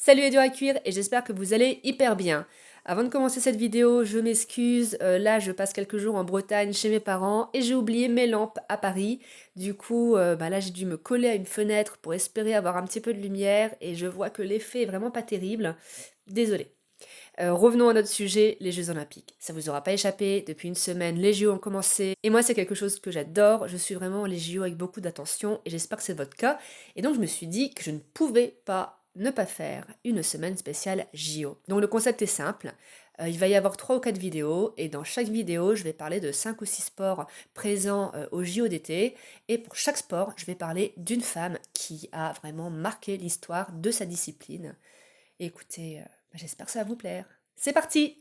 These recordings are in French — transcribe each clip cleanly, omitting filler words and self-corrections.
Salut les durs à cuire et j'espère que vous allez hyper bien. Avant de commencer cette vidéo, je m'excuse, là je passe quelques jours en Bretagne chez mes parents et j'ai oublié mes lampes à Paris. Du coup, là j'ai dû me coller à une fenêtre pour espérer avoir un petit peu de lumière et je vois que l'effet est vraiment pas terrible. Désolée. Revenons à notre sujet, les Jeux Olympiques. Ça vous aura pas échappé, depuis une semaine, les JO ont commencé. Et moi, c'est quelque chose que j'adore. Je suis vraiment les JO avec beaucoup d'attention et j'espère que c'est votre cas. Et donc, je me suis dit que je ne pouvais pas ne pas faire une semaine spéciale JO. Donc, le concept est simple. Il va y avoir 3 ou 4 vidéos et dans chaque vidéo, je vais parler de 5 ou 6 sports présents au JO d'été. Et pour chaque sport, je vais parler d'une femme qui a vraiment marqué l'histoire de sa discipline. Et écoutez, j'espère que ça va vous plaire. C'est parti!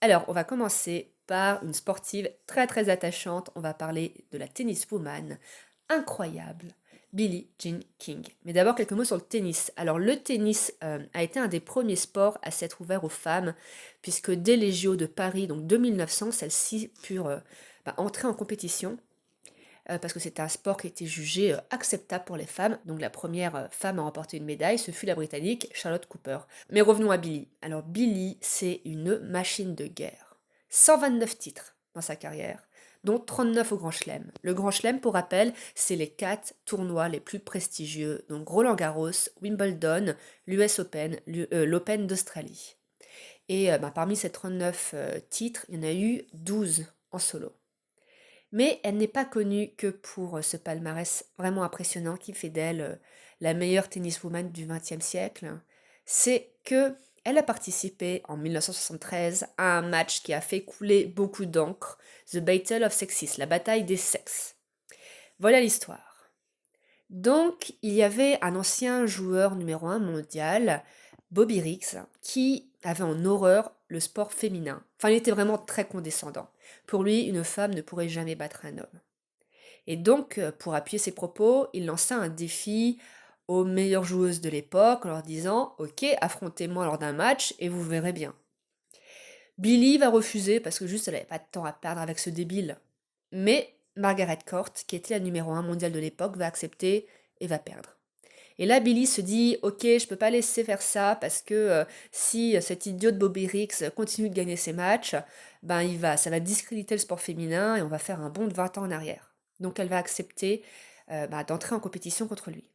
Alors, on va commencer par une sportive très très attachante. On va parler de la tenniswoman incroyable, Billie Jean King. Mais d'abord, quelques mots sur le tennis. Alors, le tennis a été un des premiers sports à s'être ouvert aux femmes, puisque dès les JO de Paris, donc 2900, celles-ci purent entrer en compétition parce que c'est un sport qui était jugé acceptable pour les femmes. Donc la première femme à remporter une médaille, ce fut la Britannique Charlotte Cooper. Mais revenons à Billie. Alors Billie, c'est une machine de guerre. 129 titres dans sa carrière, dont 39 au Grand Chelem. Le Grand Chelem, pour rappel, c'est les 4 tournois les plus prestigieux, donc Roland-Garros, Wimbledon, l'US Open, l'Open d'Australie. Et parmi ces 39 titres, il y en a eu 12 en solo. Mais elle n'est pas connue que pour ce palmarès vraiment impressionnant qui fait d'elle la meilleure tenniswoman du XXe siècle. C'est que elle a participé en 1973 à un match qui a fait couler beaucoup d'encre, The Battle of Sexes, la bataille des sexes. Voilà l'histoire. Donc, il y avait un ancien joueur numéro 1 mondial, Bobby Riggs, qui avait en horreur le sport féminin. Enfin, il était vraiment très condescendant. Pour lui, une femme ne pourrait jamais battre un homme. Et donc, pour appuyer ses propos, il lança un défi aux meilleures joueuses de l'époque en leur disant ok, affrontez-moi lors d'un match et vous verrez bien. Billy va refuser parce que juste elle n'avait pas de temps à perdre avec ce débile. Mais Margaret Court, qui était la numéro 1 mondiale de l'époque, va accepter et va perdre. Et là, Billy se dit ok, je peux pas laisser faire ça parce que si cet idiot de Bobby Riggs continue de gagner ses matchs, ça va discréditer le sport féminin et on va faire un bond de 20 ans en arrière. Donc elle va accepter d'entrer en compétition contre lui.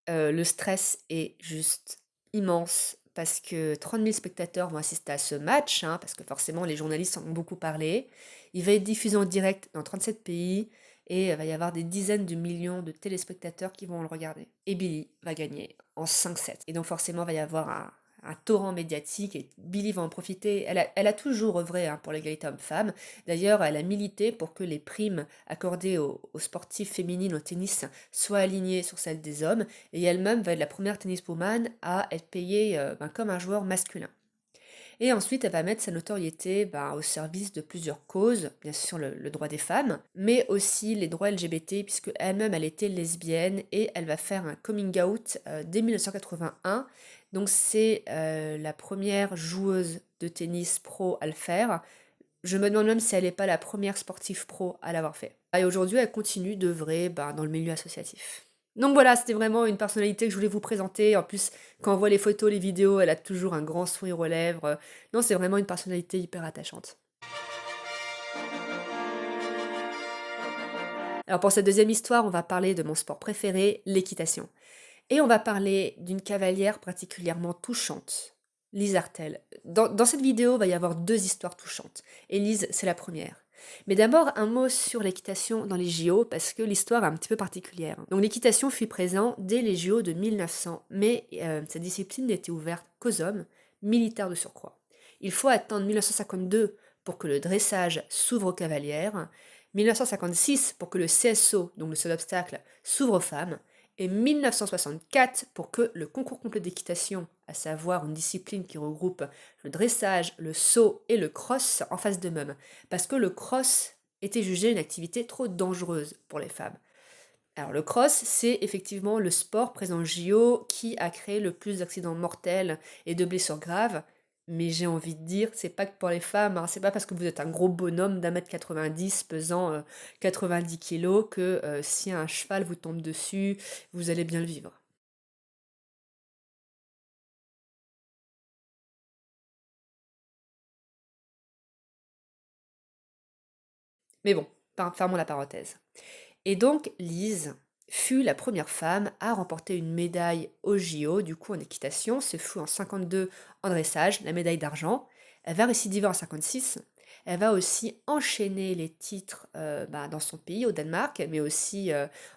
Le stress est juste immense parce que 30 000 spectateurs vont assister à ce match, hein, parce que forcément les journalistes en ont beaucoup parlé. Il va être diffusé en direct dans 37 pays et il va y avoir des dizaines de millions de téléspectateurs qui vont le regarder. Et Billy va gagner en 5-7. Et donc forcément il va y avoir un torrent médiatique et Billy va en profiter. Elle a toujours œuvré pour l'égalité homme-femme. D'ailleurs, elle a milité pour que les primes accordées aux sportifs féminines au tennis soient alignées sur celles des hommes et elle-même va être la première tenniswoman à être payée comme un joueur masculin. Et ensuite, elle va mettre sa notoriété au service de plusieurs causes, bien sûr le droit des femmes, mais aussi les droits LGBT, puisque elle-même elle était lesbienne et elle va faire un coming out dès 1981. Donc c'est la première joueuse de tennis pro à le faire. Je me demande même si elle n'est pas la première sportive pro à l'avoir fait. Et aujourd'hui, elle continue d'œuvrer dans le milieu associatif. Donc voilà, c'était vraiment une personnalité que je voulais vous présenter. En plus, quand on voit les photos, les vidéos, elle a toujours un grand sourire aux lèvres. Non, c'est vraiment une personnalité hyper attachante. Alors pour cette deuxième histoire, on va parler de mon sport préféré, l'équitation. Et on va parler d'une cavalière particulièrement touchante, Lise Artel. Dans cette vidéo, il va y avoir 2 histoires touchantes. Et Lise, c'est la première. Mais d'abord, un mot sur l'équitation dans les JO, parce que l'histoire est un petit peu particulière. Donc l'équitation fut présente dès les JO de 1900, mais cette discipline n'était ouverte qu'aux hommes, militaires de surcroît. Il faut attendre 1952 pour que le dressage s'ouvre aux cavalières, 1956 pour que le CSO, donc le seul obstacle, s'ouvre aux femmes, et 1964 pour que le concours complet d'équitation, à savoir une discipline qui regroupe le dressage, le saut et le cross, en fasse de même. Parce que le cross était jugé une activité trop dangereuse pour les femmes. Alors le cross, c'est effectivement le sport présent au JO qui a créé le plus d'accidents mortels et de blessures graves. Mais j'ai envie de dire, c'est pas que pour les femmes, hein, c'est pas parce que vous êtes un gros bonhomme d'1,90 m pesant 90 kilos que si un cheval vous tombe dessus, vous allez bien le vivre. Mais bon, fermons la parenthèse. Et donc, Lise fut la première femme à remporter une médaille au JO, du coup en équitation. Ce fut en 52 en dressage, la médaille d'argent. Elle va récidiver en 56. Elle va aussi enchaîner les titres dans son pays, au Danemark, mais aussi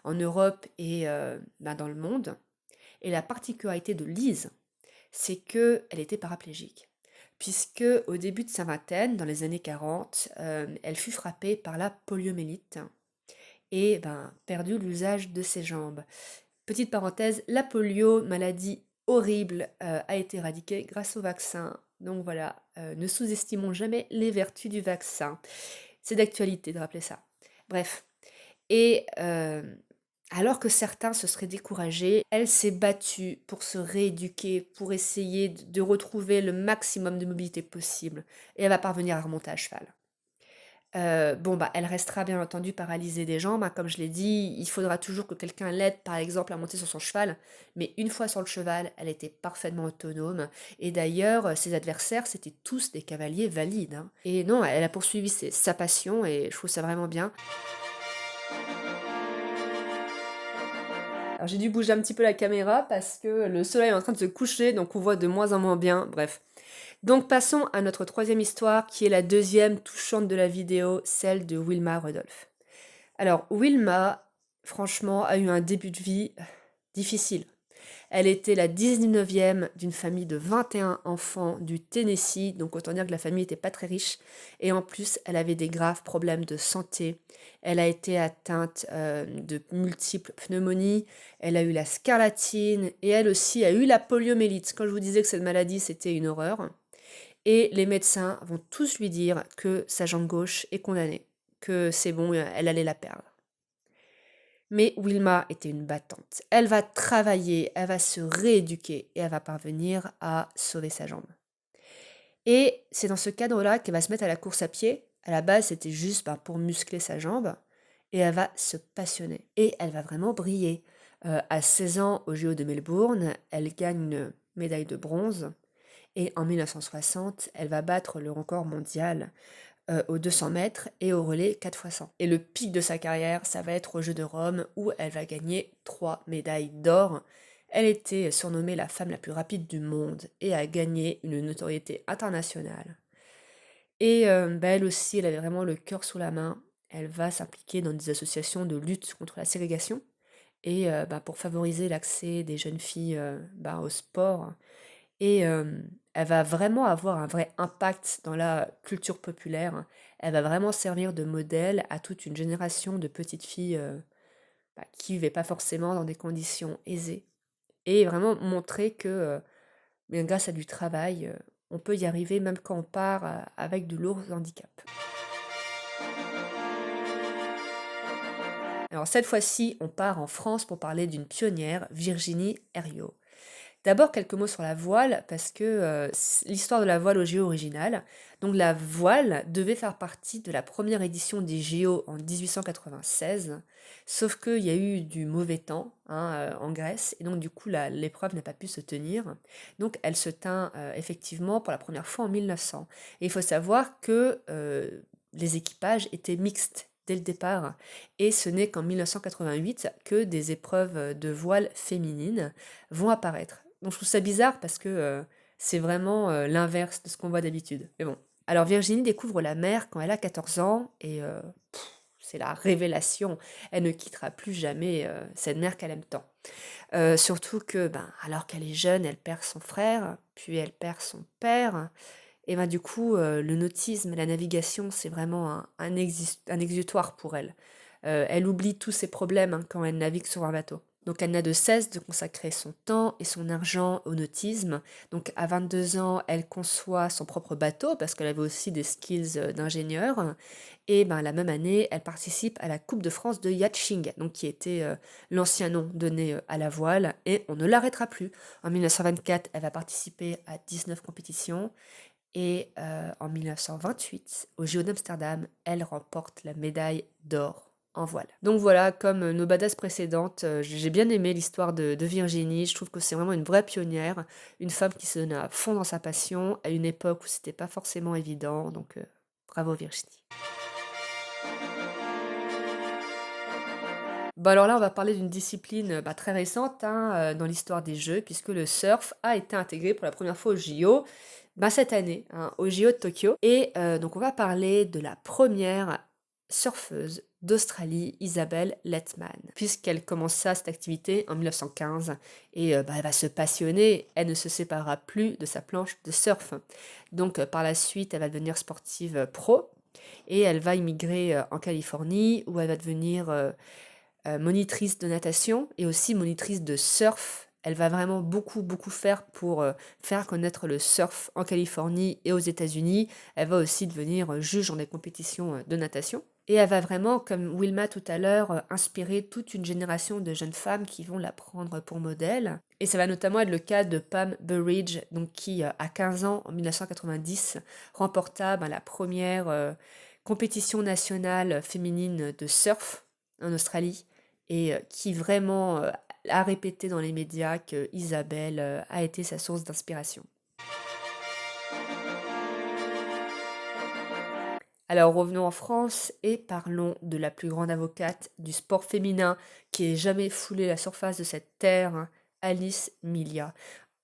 en Europe et dans le monde. Et la particularité de Lise, c'est qu'elle était paraplégique. Puisque au début de sa vingtaine, dans les années 40, elle fut frappée par la poliomyélite et perdu l'usage de ses jambes. Petite parenthèse, la polio, maladie horrible, a été éradiquée grâce au vaccin. Donc voilà, ne sous-estimons jamais les vertus du vaccin. C'est d'actualité de rappeler ça. Bref, et alors que certains se seraient découragés, elle s'est battue pour se rééduquer, pour essayer de retrouver le maximum de mobilité possible. Et elle va parvenir à remonter à cheval. Elle restera bien entendu paralysée des jambes, hein, comme je l'ai dit, il faudra toujours que quelqu'un l'aide, par exemple, à monter sur son cheval, mais une fois sur le cheval, elle était parfaitement autonome et d'ailleurs, ses adversaires, c'étaient tous des cavaliers valides, hein. Et non, elle a poursuivi sa passion et je trouve ça vraiment bien. Alors j'ai dû bouger un petit peu la caméra parce que le soleil est en train de se coucher, donc on voit de moins en moins bien, bref. Donc passons à notre troisième histoire, qui est la deuxième touchante de la vidéo, celle de Wilma Rudolph. Alors, Wilma, franchement, a eu un début de vie difficile. Elle était la 19e d'une famille de 21 enfants du Tennessee, donc autant dire que la famille n'était pas très riche. Et en plus, elle avait des graves problèmes de santé. Elle a été atteinte de multiples pneumonies, elle a eu la scarlatine et elle aussi a eu la poliomyélite. Quand je vous disais que cette maladie, c'était une horreur. Et les médecins vont tous lui dire que sa jambe gauche est condamnée, que c'est bon, elle allait la perdre. Mais Wilma était une battante. Elle va travailler, elle va se rééduquer et elle va parvenir à sauver sa jambe. Et c'est dans ce cadre-là qu'elle va se mettre à la course à pied. À la base, c'était juste pour muscler sa jambe. Et elle va se passionner. Et elle va vraiment briller. À 16 ans, au JO de Melbourne, elle gagne une médaille de bronze. Et en 1960, elle va battre le record mondial aux 200 mètres et au relais 4 x 100. Et le pic de sa carrière, ça va être aux Jeux de Rome où elle va gagner 3 médailles d'or. Elle était surnommée la femme la plus rapide du monde et a gagné une notoriété internationale. Et elle aussi, elle avait vraiment le cœur sous la main. Elle va s'impliquer dans des associations de lutte contre la ségrégation et pour favoriser l'accès des jeunes filles au sport et elle va vraiment avoir un vrai impact dans la culture populaire. Elle va vraiment servir de modèle à toute une génération de petites filles, qui vivaient pas forcément dans des conditions aisées et vraiment montrer que, bien grâce à du travail, on peut y arriver même quand on part, avec de lourds handicaps. Alors cette fois-ci, on part en France pour parler d'une pionnière, Virginie Herriot. D'abord, quelques mots sur la voile, parce que l'histoire de la voile au JO original. Donc, la voile devait faire partie de la première édition des JO en 1896, sauf qu'il y a eu du mauvais temps hein, en Grèce, et donc du coup, l'épreuve n'a pas pu se tenir. Donc, elle se tint effectivement pour la première fois en 1900. Et il faut savoir que les équipages étaient mixtes dès le départ, et ce n'est qu'en 1988 que des épreuves de voile féminines vont apparaître. Donc je trouve ça bizarre parce que c'est vraiment l'inverse de ce qu'on voit d'habitude. Mais bon. Alors Virginie découvre la mer quand elle a 14 ans et c'est la révélation. Elle ne quittera plus jamais cette mer qu'elle aime tant. Surtout que, alors qu'elle est jeune, elle perd son frère, puis elle perd son père. Et du coup, le nautisme, la navigation, c'est vraiment un exutoire pour elle. Elle oublie tous ses problèmes hein, quand elle navigue sur un bateau. Donc elle n'a de cesse de consacrer son temps et son argent au nautisme. Donc à 22 ans, elle conçoit son propre bateau parce qu'elle avait aussi des skills d'ingénieur. Et ben, la même année, elle participe à la Coupe de France de yachting, donc qui était l'ancien nom donné à la voile, et on ne l'arrêtera plus. En 1924, elle va participer à 19 compétitions, et en 1928, au JO d'Amsterdam, elle remporte la médaille d'or en voile. Donc voilà, comme nos badass précédentes, j'ai bien aimé l'histoire de Virginie. Je trouve que c'est vraiment une vraie pionnière, une femme qui se donne à fond dans sa passion, à une époque où c'était pas forcément évident. Donc bravo Virginie. Bah alors là, on va parler d'une discipline très récente hein, dans l'histoire des Jeux, puisque le surf a été intégré pour la première fois au JO cette année, hein, au JO de Tokyo. Et donc on va parler de la première surfeuse d'Australie, Isabelle Letman, puisqu'elle commença cette activité en 1915 et elle va se passionner, elle ne se séparera plus de sa planche de surf. Donc par la suite, elle va devenir sportive pro et elle va immigrer en Californie où elle va devenir monitrice de natation et aussi monitrice de surf. Elle va vraiment beaucoup, beaucoup faire pour faire connaître le surf en Californie et aux États-Unis. Elle va aussi devenir juge dans des compétitions de natation. Et elle va vraiment, comme Wilma tout à l'heure, inspirer toute une génération de jeunes femmes qui vont la prendre pour modèle. Et ça va notamment être le cas de Pam Burridge, donc qui, à 15 ans, en 1990, remporta la première compétition nationale féminine de surf en Australie et qui vraiment a répété dans les médias que Isabelle a été sa source d'inspiration. Alors revenons en France et parlons de la plus grande avocate du sport féminin qui ait jamais foulé la surface de cette terre, hein, Alice Milia.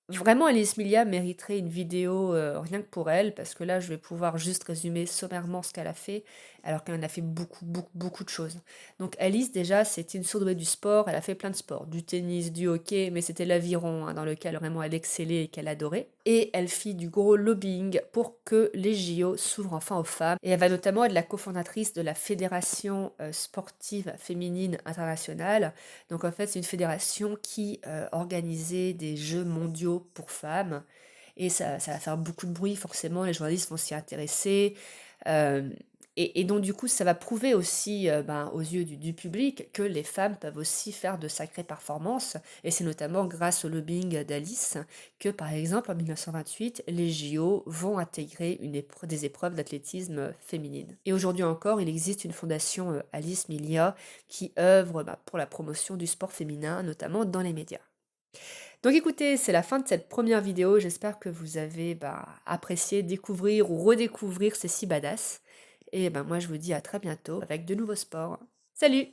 Vraiment, Alice Milia mériterait une vidéo rien que pour elle, parce que là, je vais pouvoir juste résumer sommairement ce qu'elle a fait, alors qu'elle en a fait beaucoup, beaucoup, beaucoup de choses. Donc Alice, déjà, c'était une surdouée du sport, elle a fait plein de sports, du tennis, du hockey, mais c'était l'aviron hein, dans lequel vraiment elle excellait et qu'elle adorait. Et elle fit du gros lobbying pour que les JO s'ouvrent enfin aux femmes. Et elle va notamment être la cofondatrice de la Fédération sportive féminine internationale. Donc en fait, c'est une fédération qui organisait des jeux mondiaux pour femmes. Et ça va faire beaucoup de bruit, forcément, les journalistes vont s'y intéresser. Euh, et donc du coup, ça va prouver aussi aux yeux du public que les femmes peuvent aussi faire de sacrées performances. Et c'est notamment grâce au lobbying d'Alice que, par exemple, en 1928, les JO vont intégrer des épreuves d'athlétisme féminine. Et aujourd'hui encore, il existe une fondation Alice Milia qui œuvre pour la promotion du sport féminin, notamment dans les médias. Donc écoutez, c'est la fin de cette première vidéo. J'espère que vous avez apprécié découvrir ou redécouvrir ces 6 badass. Et moi je vous dis à très bientôt avec de nouveaux sports. Salut!